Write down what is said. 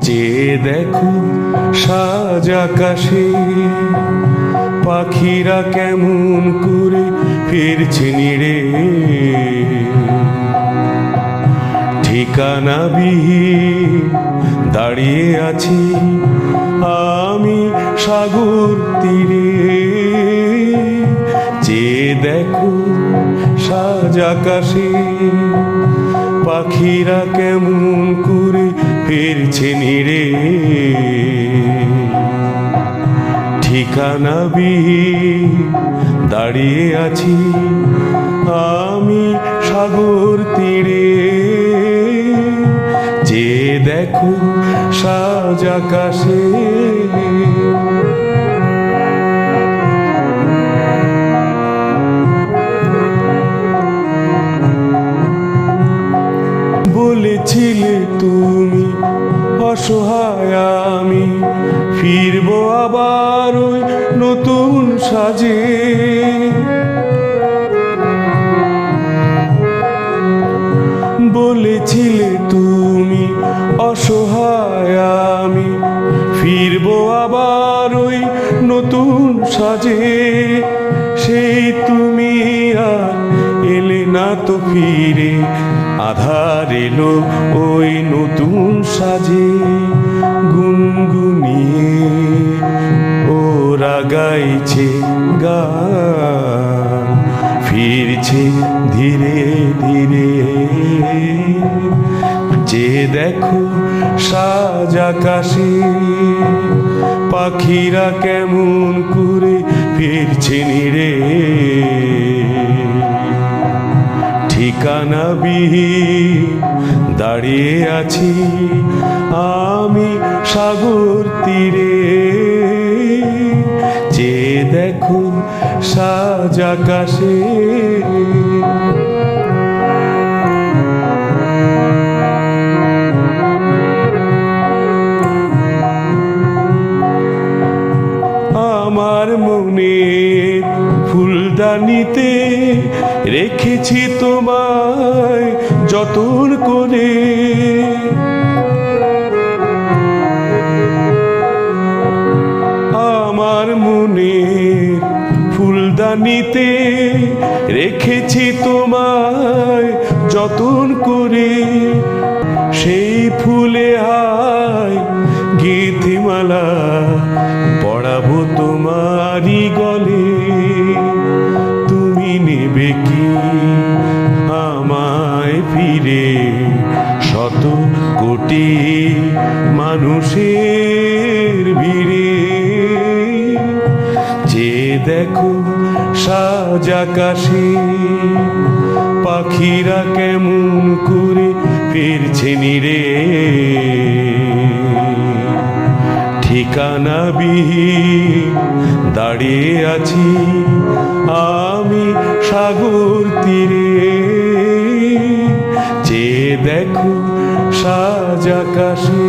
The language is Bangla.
চেয়ে দেখো সাজ আকাশে, পাখিরা কেমন করে ফিরছে নিড়ে। ঠিকানাবিহীন দাঁড়িয়ে আছি আমি সাগর তীরে। চেয়ে দেখো সাজ আকাশে, পাখিরা কেমন করে ফিরছে নিড়ে। ঠিকানাবিহীন দাঁড়িয়ে আছি আমি সাগর তীরে। যে দেখো সাজ আকাশে, বলেছিলে তুমি অসহায় আমি ফিরবো আবার ওই নতুন সাজে। বলেছিলে তুমি অসহায় আমি ফিরবো আবার ওই নতুন সাজে। সেই তুমি আর এলে না তো ফিরে, আধার এলো ওই নতুন সাজে। গুনগুনিয়ে ওরা গাইছে গান, ফিরছে ধীরে ধীরে। যে দেখো সাজ আকাশে, পাখিরা কেমন করে ফিরছে নিড়ে। ঠিকানাবিহীন দাঁড়িয়ে আছি আমি সাগর তীরে। যে দেখো সাজ আকাশে, আমার মনের ফুলদানিতে রেখেছি তোমায় যতন করে। আমার মনের ফুলদানিতে রেখেছি তোমায় যতন করে। সেই ফুলে হায় গেঁথে মালা পড়াবো তোমারই গলে। তুমি নেবে কি আমায় ফিরে, শত কোটি মানুষের ভিড়ে। যে দেখো সাজ আকাশে, পাখিরা কেমন করে ফিরছে নিড়ে। ঠিকানাবিহীন দাঁড়িয়ে আছি আমি সাগর তীরে। যে দেখো সাজ আকাশে।